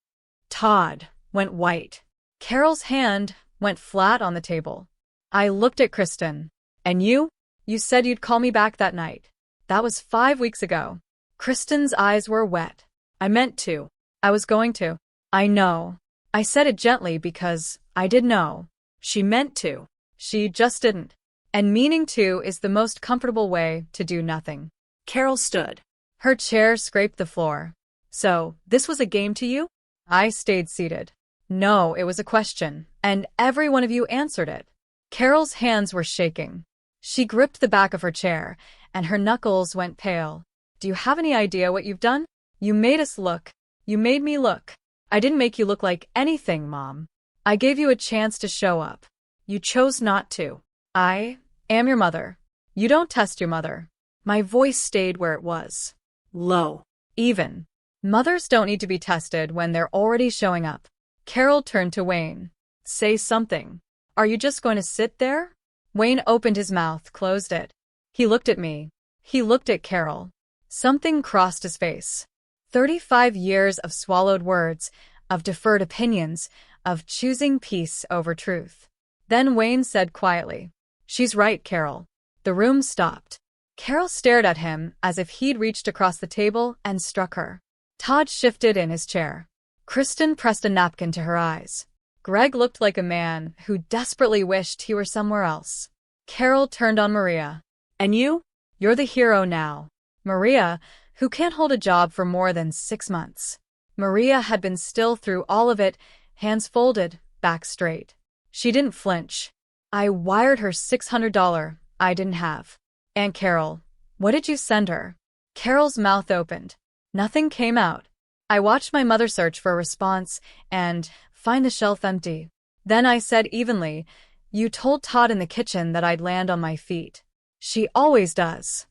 Todd went white. Carol's hand went flat on the table. I looked at Kristen. "And you? You said you'd call me back that night. That was 5 weeks ago." Kristen's eyes were wet. "I meant to. I was going to." "I know." I said it gently because I did know. She meant to. She just didn't. And meaning to is the most comfortable way to do nothing. Carol stood. Her chair scraped the floor. "So, this was a game to you?" I stayed seated. "No, it was a question, and every one of you answered it." Carol's hands were shaking. She gripped the back of her chair, and her knuckles went pale. "Do you have any idea what you've done? You made us look. You made me look. I didn't make you look like anything, Mom. I gave you a chance to show up. You chose not to. I am your mother. You don't test your mother." My voice stayed where it was. Low. Even. Mothers don't need to be tested when they're already showing up. Carol turned to Wayne. "Say something." Are you just going to sit there? Wayne opened his mouth, closed it. He looked at me. He looked at Carol. Something crossed his face. 35 years of swallowed words, of deferred opinions, of choosing peace over truth. Then Wayne said quietly, "She's right, Carol." The room stopped. Carol stared at him as if he'd reached across the table and struck her. Todd shifted in his chair. Kristen pressed a napkin to her eyes. Greg looked like a man who desperately wished he were somewhere else. Carol turned on Maria. And you? You're the hero now. Maria, who can't hold a job for more than 6 months. Maria had been still through all of it, hands folded, back straight. She didn't flinch. I wired her $600 I didn't have. Aunt Carol, what did you send her? Carol's mouth opened. Nothing came out. I watched my mother search for a response and find the shelf empty. Then I said evenly, "You told Todd in the kitchen that I'd land on my feet. She always does."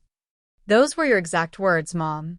Those were your exact words, Mom.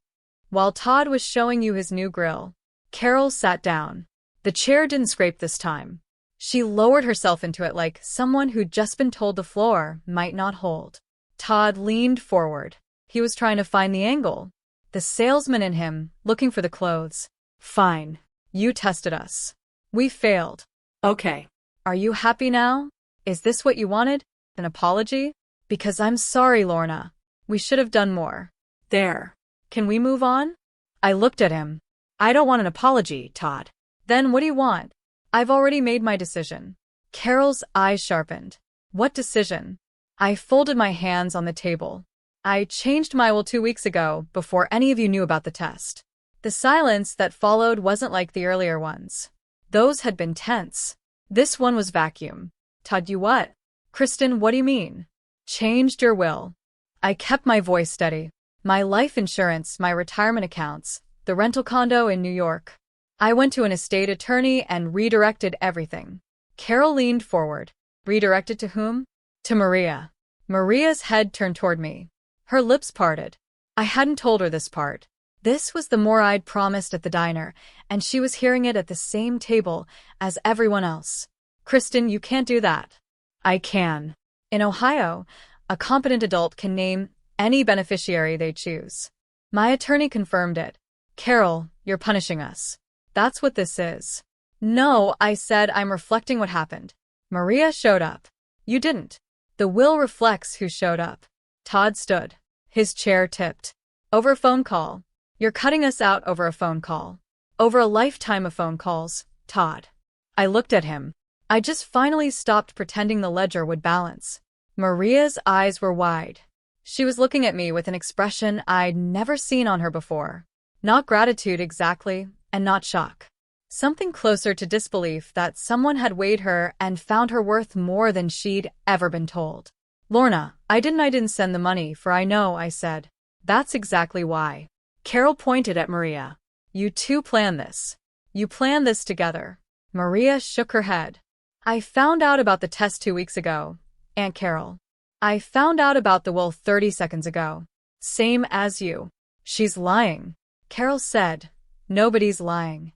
While Todd was showing you his new grill, Carol sat down. The chair didn't scrape this time. She lowered herself into it like someone who'd just been told the floor might not hold. Todd leaned forward. He was trying to find the angle. The salesman in him, looking for the clothes. "Fine. You tested us. We failed. Okay. Are you happy now? Is this what you wanted? An apology? Because I'm sorry, Lorna. We should have done more. There. Can we move on?" I looked at him. I don't want an apology, Todd. Then what do you want? I've already made my decision. Carol's eyes sharpened. What decision? I folded my hands on the table. I changed my will 2 weeks ago, before any of you knew about the test. The silence that followed wasn't like the earlier ones. Those had been tense. This one was vacuum. Todd, you what? Kristen, what do you mean? Changed your will. I kept my voice steady. My life insurance, my retirement accounts, the rental condo in New York. I went to an estate attorney and redirected everything. Carol leaned forward. Redirected to whom? To Maria. Maria's head turned toward me. Her lips parted. I hadn't told her this part. This was the more I'd promised at the diner, and she was hearing it at the same table as everyone else. Kristen, you can't do that. I can. In Ohio, a competent adult can name any beneficiary they choose. My attorney confirmed it. Carol, you're punishing us. That's what this is. No, I said, I'm reflecting what happened. Maria showed up. You didn't. The will reflects who showed up. Todd stood. His chair tipped. Over a phone call. You're cutting us out over a phone call. Over a lifetime of phone calls, Todd. I looked at him. I just finally stopped pretending the ledger would balance. Maria's eyes were wide. She was looking at me with an expression I'd never seen on her before. Not gratitude exactly, and not shock. Something closer to disbelief that someone had weighed her and found her worth more than she'd ever been told. Lorna, I didn't send the money, for I know, I said. That's exactly why. Carol pointed at Maria. You two planned this. You planned this together. Maria shook her head. I found out about the test 2 weeks ago, Aunt Carol. I found out about the will 30 seconds ago. Same as you. She's lying. Carol said, nobody's lying.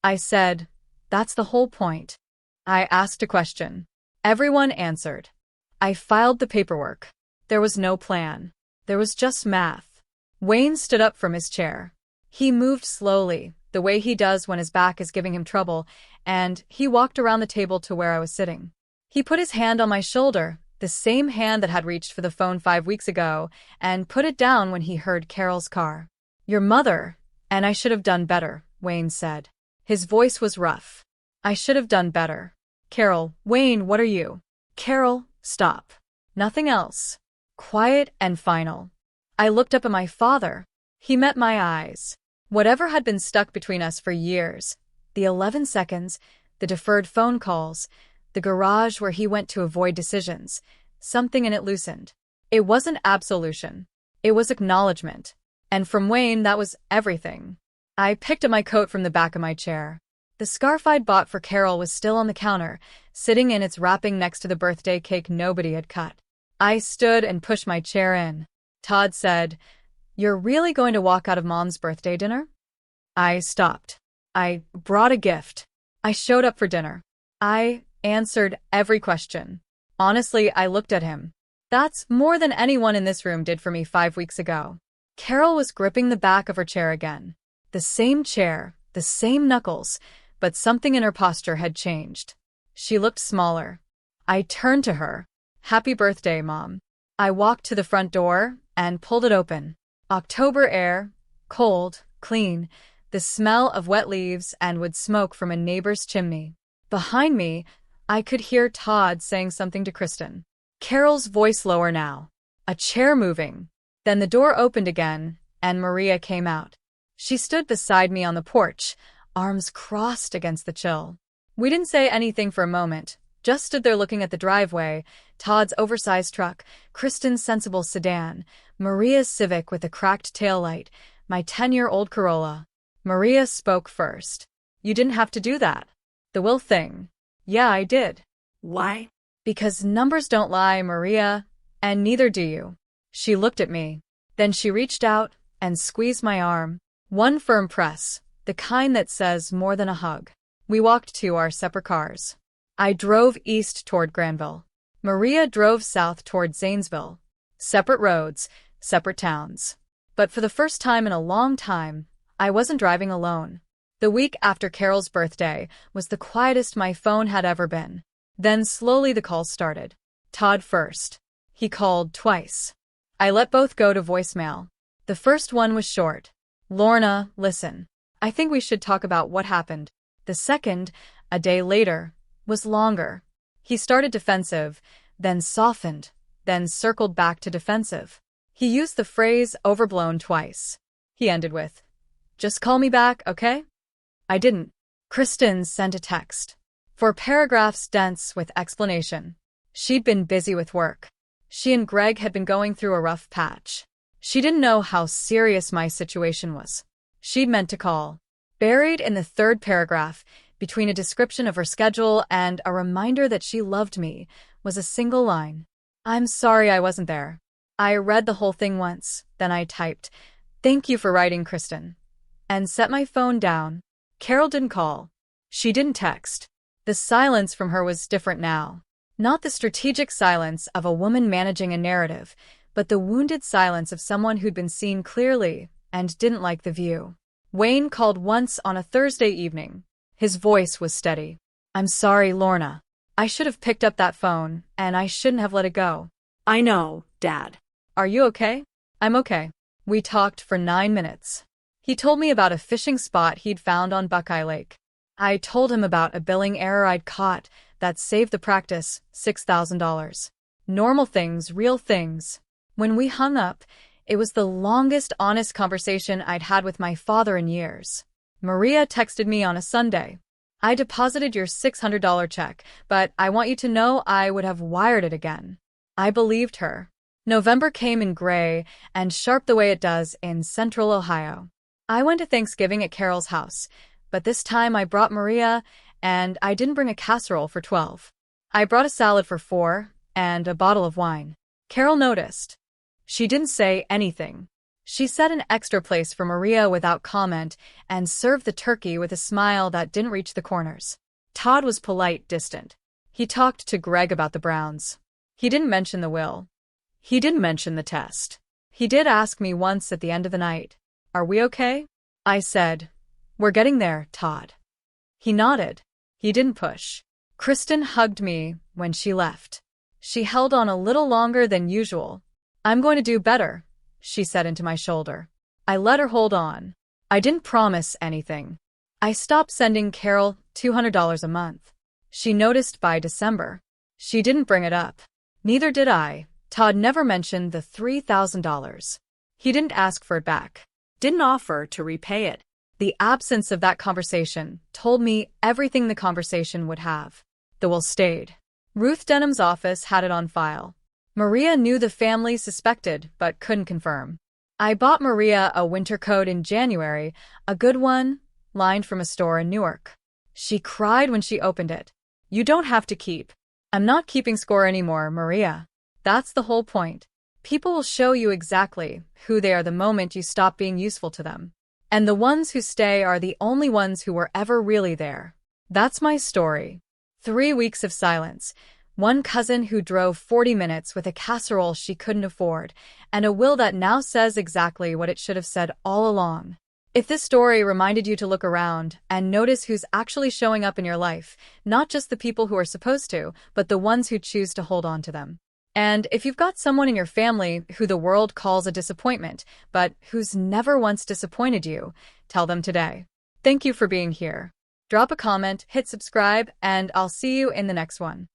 I said, that's the whole point. I asked a question. Everyone answered. I filed the paperwork. There was no plan. There was just math. Wayne stood up from his chair. He moved slowly, the way he does when his back is giving him trouble, and he walked around the table to where I was sitting. He put his hand on my shoulder, the same hand that had reached for the phone 5 weeks ago, and put it down when he heard Carol's car. Your mother, and I should have done better, Wayne said. His voice was rough. I should have done better. Carol, Wayne, what are you? Carol, stop. Nothing else. Quiet and final. I looked up at my father. He met my eyes. Whatever had been stuck between us for years, the 11 seconds, the deferred phone calls, the garage where he went to avoid decisions, something in it loosened. It wasn't absolution. It was acknowledgement. And from Wayne, that was everything. I picked up my coat from the back of my chair. The scarf I'd bought for Carol was still on the counter, sitting in its wrapping next to the birthday cake nobody had cut. I stood and pushed my chair in. Todd said, You're really going to walk out of Mom's birthday dinner? I stopped. I brought a gift. I showed up for dinner. answered every question. Honestly, I looked at him. That's more than anyone in this room did for me 5 weeks ago. Carol was gripping the back of her chair again. The same chair, the same knuckles, but something in her posture had changed. She looked smaller. I turned to her. Happy birthday, Mom. I walked to the front door and pulled it open. October air, cold, clean, the smell of wet leaves and wood smoke from a neighbor's chimney. Behind me, I could hear Todd saying something to Kristen. Carol's voice lower now. A chair moving. Then the door opened again, and Maria came out. She stood beside me on the porch, arms crossed against the chill. We didn't say anything for a moment, just stood there looking at the driveway, Todd's oversized truck, Kristen's sensible sedan, Maria's Civic with a cracked taillight, my 10-year-old Corolla. Maria spoke first. You didn't have to do that. The will thing. Yeah, I did. Why? Because numbers don't lie, Maria, and neither do you. She looked at me. Then she reached out and squeezed my arm. One firm press, the kind that says more than a hug. We walked to our separate cars. I drove east toward Granville. Maria drove south toward Zanesville. Separate roads, separate towns. But for the first time in a long time, I wasn't driving alone. The week after Carol's birthday was the quietest my phone had ever been. Then slowly the calls started. Todd first. He called twice. I let both go to voicemail. The first one was short. Lorna, listen. I think we should talk about what happened. The second, a day later, was longer. He started defensive, then softened, then circled back to defensive. He used the phrase overblown twice. He ended with, "Just call me back, okay?" I didn't. Kristen sent a text. 4 paragraphs dense with explanation. She'd been busy with work. She and Greg had been going through a rough patch. She didn't know how serious my situation was. She'd meant to call. Buried in the 3rd paragraph, between a description of her schedule and a reminder that she loved me, was a single line. I'm sorry I wasn't there. I read the whole thing once, then I typed, "Thank you for writing, Kristen," and set my phone down. Carol didn't call. She didn't text. The silence from her was different now. Not the strategic silence of a woman managing a narrative, but the wounded silence of someone who'd been seen clearly and didn't like the view. Wayne called once on a Thursday evening. His voice was steady. "I'm sorry, Lorna. I should have picked up that phone, and I shouldn't have let it go." I know, Dad. Are you okay? I'm okay. We talked for 9 minutes. He told me about a fishing spot he'd found on Buckeye Lake. I told him about a billing error I'd caught that saved the practice $6,000. Normal things, real things. When we hung up, it was the longest honest conversation I'd had with my father in years. Maria texted me on a Sunday. "I deposited your $600 check, but I want you to know I would have wired it again." I believed her. November came in gray and sharp the way it does in central Ohio. I went to Thanksgiving at Carol's house, but this time I brought Maria, and I didn't bring a casserole for 12. I brought a salad for 4 and a bottle of wine. Carol noticed. She didn't say anything. She set an extra place for Maria without comment and served the turkey with a smile that didn't reach the corners. Todd was polite, distant. He talked to Greg about the Browns. He didn't mention the will. He didn't mention the test. He did ask me once at the end of the night, "Are we okay?" I said, "We're getting there, Todd." He nodded. He didn't push. Kristen hugged me when she left. She held on a little longer than usual. "I'm going to do better," she said into my shoulder. I let her hold on. I didn't promise anything. I stopped sending Carol $200 a month. She noticed by December. She didn't bring it up. Neither did I. Todd never mentioned the $3,000. He didn't ask for it back. Didn't offer to repay it. The absence of that conversation told me everything the conversation would have. The will stayed. Ruth Denham's office had it on file. Maria knew the family suspected but couldn't confirm. I bought Maria a winter coat in January, a good one, lined from a store in Newark. She cried when she opened it. "You don't have to keep." "I'm not keeping score anymore, Maria. That's the whole point. People will show you exactly who they are the moment you stop being useful to them. And the ones who stay are the only ones who were ever really there. That's my story." 3 weeks of silence, one cousin who drove 40 minutes with a casserole she couldn't afford, and a will that now says exactly what it should have said all along. If this story reminded you to look around and notice who's actually showing up in your life, not just the people who are supposed to, but the ones who choose to hold on to them. And if you've got someone in your family who the world calls a disappointment, but who's never once disappointed you, tell them today. Thank you for being here. Drop a comment, hit subscribe, and I'll see you in the next one.